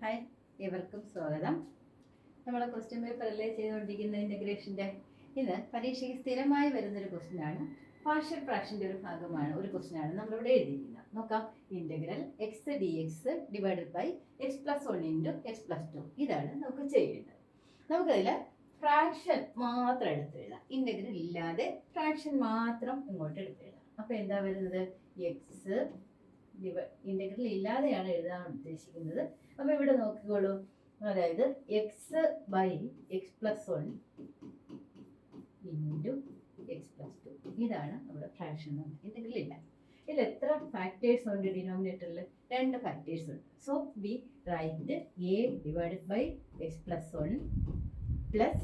Hi, ഏവർക്കും സ്വാഗതം. നമ്മൾ ക്വസ്റ്റ്യൻ പേപ്പറല്ലേ ചെയ്തുകൊണ്ടിരിക്കുന്ന ഇൻ്റഗ്രേഷൻ്റെ. ഇത് പരീക്ഷയ്ക്ക് സ്ഥിരമായി വരുന്നൊരു ക്വസ്റ്റ്യനാണ്. പാർഷ്യൽ ഫ്രാക്ഷൻ്റെ ഒരു ഭാഗമാണ്, ഒരു ക്വസ്റ്റ്യനാണ് നമ്മളിവിടെ എഴുതിയിരിക്കുന്നത്. നോക്കാം. Integral x d x divided by x plus 1 into x plus 2. ഇതാണ് നമുക്ക് ചെയ്യേണ്ടത്. നമുക്കതിൽ ഫ്രാക്ഷൻ മാത്രം എടുത്തെഴുതാം. ഇൻ്റഗ്രൽ ഇല്ലാതെ ഫ്രാക്ഷൻ മാത്രം ഇങ്ങോട്ട് എടുത്തെഴുതാം. അപ്പോൾ എന്താ വരുന്നത്? എക്സ് ഇൻ്റഗ്രൽ ഇല്ലാതെയാണ് എഴുതാൻ ഉദ്ദേശിക്കുന്നത്. അപ്പോൾ ഇവിടെ നോക്കിക്കോളൂ. അതായത് x by x plus 1 into x plus 2. ഇതാണ് നമ്മുടെ ഫ്രാക്ഷൻ. ഇൻ്റഗ്രൽ ഇല്ല. ഇതിൽ എത്ര ഫാക്ടേഴ്സ് ഉണ്ട്? ഡിനോമിനേറ്ററിൽ 2 ഫാക്ടേഴ്സ് ഉണ്ട്. So we write a divided by x plus 1 plus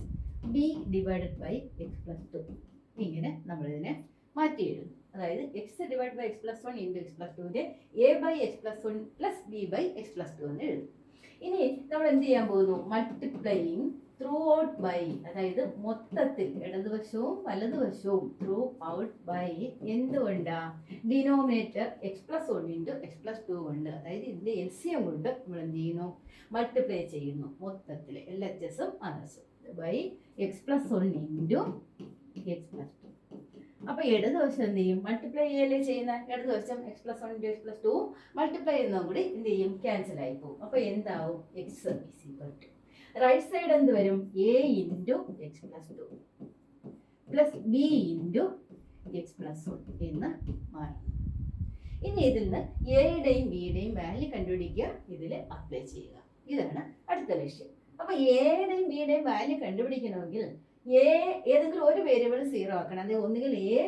b divided by x plus 2. ഇങ്ങനെ നമ്മളിതിനെ മാറ്റി എഴുതും. അതായത് x divide by x plus 1 into x plus 2ൻ്റെ a by x plus 1 plus b by x plus 2 എന്ന് എഴുതും. ഇനി നമ്മൾ എന്ത് ചെയ്യാൻ പോകുന്നു? മൾട്ടിപ്ലൈയിങ് ത്രൂ ഔട്ട് ബൈ, അതായത് മൊത്തത്തിൽ ഇടതുവശവും വലതുവശവും ത്രൂ ഔട്ട് ബൈ എന്തുകൊണ്ടാ? Denominator X plus 1 into x plus 2 കൊണ്ട്, അതായത് ഇതിൻ്റെ എൽസിയം കൊണ്ട് നമ്മൾ എന്ത് ചെയ്യുന്നു? മൾട്ടിപ്ലൈ ചെയ്യുന്നു. മൊത്തത്തിൽ LHSഉം RSഉം by x plus 1 into x plus 2. അപ്പോൾ ഇടതുവശം എന്ത് ചെയ്യും? മൾട്ടിപ്ലൈ ചെയ്യല്ലേ ചെയ്യുന്ന. ഇടതുവശം x plus 1 into x plus 2 multiply ചെയ്യുന്നതും കൂടി എന്ത് ചെയ്യും? ക്യാൻസൽ ആയി പോകും. അപ്പോൾ എന്താവും? X is equal to right side എന്ത് വരും? A into x plus 2 plus b into x plus 1 എന്ന് മാറും. ഇനി ഇതിൽ നിന്ന് എയുടെയും ബിയുടെയും വാല്യൂ കണ്ടുപിടിക്കുക, ഇതിൽ അപ്ലൈ ചെയ്യുക. ഇതാണ് അടുത്ത ലക്ഷ്യം. അപ്പോൾ എയുടെയും ബിയുടെയും വാല്യൂ കണ്ടുപിടിക്കണമെങ്കിൽ ഏതെങ്കിലും ഒരു വേരിയബിൾ 0 ആക്കണം. അതായത് ഒന്നുകിൽ എ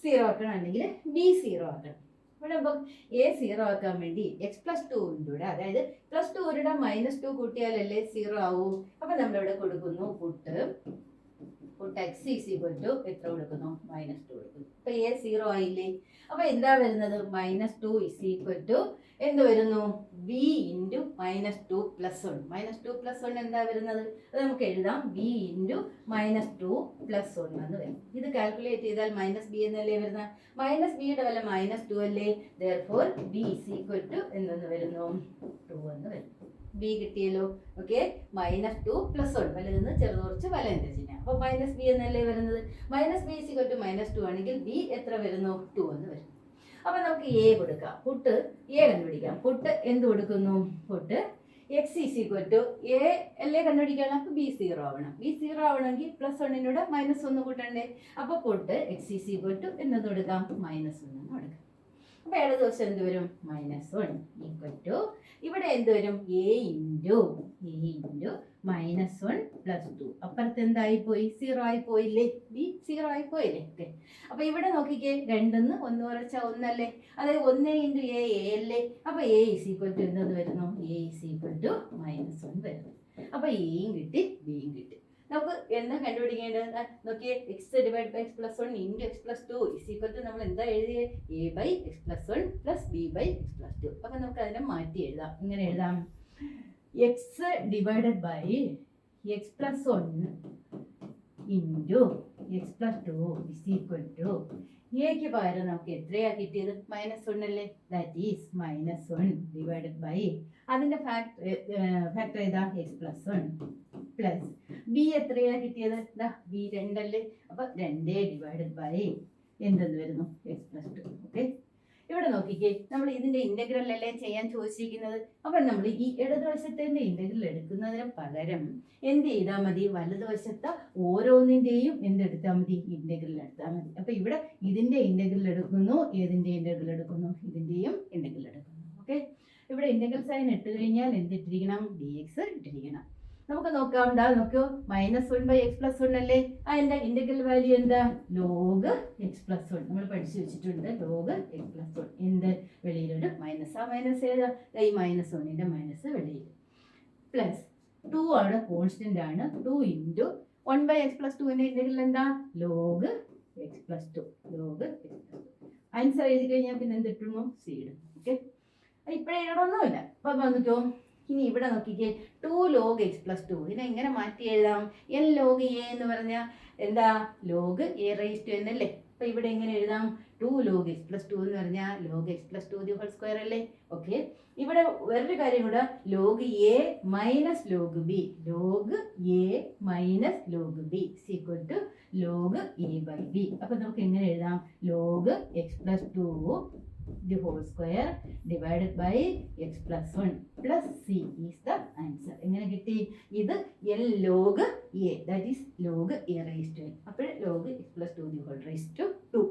0 ആക്കണം, അല്ലെങ്കിൽ ബി 0 ആക്കണം. ഇവിടെ ഇപ്പം എ 0 ആക്കാൻ വേണ്ടി എക്സ് പ്ലസ് 2 അതായത് പ്ലസ് 2 -2 കൂട്ടിയാലല്ലേ 0 ആവൂ. അപ്പം നമ്മളിവിടെ കൊടുക്കുന്നു put x is equal to എത്ര കൊടുക്കുന്നു? -2 കൊടുക്കുന്നു. അപ്പം എ 0 ആയില്ലേ? അപ്പം എന്താ വരുന്നത്? -2 ഈസ് ഈക്വൽ ടു എന്ത് വരുന്നു? B into -2 plus 1. -2 പ്ലസ് 1 എന്താ വരുന്നത്? അത് നമുക്ക് എഴുതാം. ബി ഇൻറ്റു -2 പ്ലസ് 1 എന്ന് വരും. ഇത് കാൽക്കുലേറ്റ് ചെയ്താൽ -b എന്നല്ലേ വരുന്നത്? -bയുടെ വില -2 അല്ലേ? Therefore b is equal to എന്തെന്ന് വരുന്നു? 2 എന്ന് വരും. ബി കിട്ടിയല്ലോ. ഓക്കെ. -2 പ്ലസ് 1 വലുതെന്ന് ചെറുതുറച്ച് വലതിൻ്റെ ചിഹ്നം. അപ്പോൾ -b എന്നല്ലേ വരുന്നത്? -b ഈസ് ഈക്വൽ ടു -2 ആണെങ്കിൽ ബി എത്ര വരുന്നു? 2 എന്ന് വരും. അപ്പം നമുക്ക് എ കൊടുക്കാം. പുട്ട് എ കണ്ടുപിടിക്കാം. പുട്ട് എന്ത് കൊടുക്കുന്നു? Put x is equal to a അല്ലേ കണ്ടുപിടിക്കണം. അപ്പോൾ ബി 0 ആവണം. ബി 0 ആവണമെങ്കിൽ പ്ലസ് 1 -1 കൂട്ടണ്ടേ. അപ്പോൾ put x is equal to എന്നത് കൊടുക്കാം? -1 എന്ന് കൊടുക്കാം. അപ്പോൾ ഏഴ് ദിവസം എന്ത് വരും? -1 ഈക്വൽ ടു ഇവിടെ എന്ത് വരും? A into -1 plus 2. അപ്പുറത്ത് എന്തായിപ്പോയി? 0 ആയിപ്പോയില്ലേ? ബി 0 ആയിപ്പോയില്ലേ? ഓക്കെ. അപ്പോൾ ഇവിടെ നോക്കിക്കേ, 2 1 കുറച്ചാൽ 1 അല്ലേ? അതായത് 1 ഇൻറ്റു എ അല്ലേ? അപ്പോൾ എ ഈസ് ഈക്വൽ ടു എന്തെന്ന് വരുന്നു? എ ഈസ് ഈക്വൽ ടു -1 വരുന്നു. അപ്പോൾ എയും കിട്ടി, ബിയും കിട്ടി. നമുക്ക് എന്താ കണ്ടുപിടിക്കേണ്ടത്? നോക്കിയേ, x divide by x plus 1 into x plus 2 is equal to നമ്മൾ എന്താ എഴുതിയത്? A by x plus 1 plus b by x plus 2. അപ്പം നമുക്ക് അതിനെ മാറ്റി എഴുതാം. ഇങ്ങനെ എഴുതാം. X divided by x plus 1 into x plus 2 is equal to എക്ക് പകരം നമുക്ക് എത്രയാ കിട്ടിയത്? -1 അല്ലേ? ദാറ്റ് ഈസ് -1 ഡിവൈഡഡ് ബൈ അതിൻ്റെ ഫാക്ടർ ഏതാ? എക്സ് പ്ലസ് 1 പ്ലസ് ബി എത്രയാ കിട്ടിയത്? ബി 2 അല്ലേ? അപ്പോൾ 2 ഡിവൈഡഡ് ബൈ എന്തെന്ന് വരുന്നു? X plus 2. ഓക്കെ. ഇവിടെ നോക്കിക്കേ, നമ്മൾ ഇതിൻ്റെ ഇൻ്റഗ്രൽ അല്ലേ ചെയ്യാൻ ചോദിച്ചിരിക്കുന്നത്. അപ്പം നമ്മൾ ഈ ഇടതുവശത്തെ ഇൻ്റഗ്രൽ എടുക്കുന്നതിന് പകരം എന്ത് ചെയ്താൽ മതി? വലതുവശത്തെ ഓരോന്നിൻ്റെയും എന്തെടുത്താൽ മതി? ഇൻ്റഗ്രൽ എടുത്താൽ മതി. അപ്പം ഇവിടെ ഇതിൻ്റെ ഇൻ്റഗ്രൽ എടുക്കുന്നു. ഏതിൻ്റെ ഇൻ്റഗ്രൽ എടുക്കുന്നു? ഇതിൻ്റെയും ഇൻ്റഗ്രൽ എടുക്കുന്നു. ഓക്കെ. ഇവിടെ ഇൻ്റഗ്രൽ സൈൻ ഇട്ട് കഴിഞ്ഞാൽ എന്തിട്ടിരിക്കണം? dx ഇട്ടിരിക്കണം. നമുക്ക് നോക്കാം. എന്താ നോക്കൂ, -1 ബൈ എക്സ് പ്ലസ് 1 അല്ലേ? അതിൻ്റെ ഇൻ്റഗ്രൽ വാല്യൂ എന്താ? Log x plus 1. നമ്മൾ പഠിച്ചു വെച്ചിട്ടുണ്ട്. Log x plus 1. എന്ത്? വെളിയിലൊരു മൈനസ്. ആ മൈനസ് ഏതാ? ഈ -1ൻ്റെ മൈനസ് വെളിയിൽ. പ്ലസ് 2 ആണ്, കോൺസ്റ്റൻ്റ് ആണ്. 2 ഇൻറ്റു 1 ബൈ എക്സ് പ്ലസ് 2ൻ്റെ ഇൻ്റഗ്രൽ എന്താ? Log x plus 2. Log x plus 2. Answer എഴുതി കഴിഞ്ഞാൽ പിന്നെ എന്ത് കിട്ടുന്നു? സി ഇടും. ഓക്കെ. ഇപ്പോഴേ എഴുതണമെന്നില്ല. അപ്പം വന്നിട്ടോ, ഇനി ഇവിടെ നോക്കിക്കേ, 2 ലോഗ് എക്സ് പ്ലസ് 2 ഇതിനെ എങ്ങനെ മാറ്റി എഴുതാം? എൻ ലോഗ് എ എന്ന് പറഞ്ഞാൽ എന്താ? Log a raise to n അല്ലേ? അപ്പോൾ ഇവിടെ എങ്ങനെ എഴുതാം? 2 log x plus 2 എന്ന് പറഞ്ഞാൽ log x plus 2 the whole square അല്ലേ? ഓക്കെ, ഇവിടെ വേറൊരു കാര്യം കൂടെ, log a minus log b, log a minus log b is equal to log a by b. അപ്പോൾ നമുക്ക് എങ്ങനെ എഴുതാം? log x plus 2 the whole square divided by x plus 1 plus c is the answer. എങ്ങനെ കിട്ടി? ഇത് l log a, that is log a raised to n. അപ്പോൾ log x plus 2 the whole raised to 2.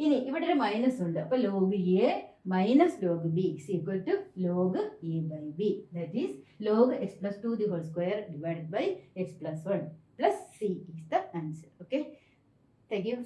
ഇനി ഇവിടെ ഒരു minus ഉണ്ട്, അപ്പോൾ log a minus log b is equal to log a by b, that is log x plus 2 the whole square divided by x plus 1 plus c is the answer. Okay, thank you.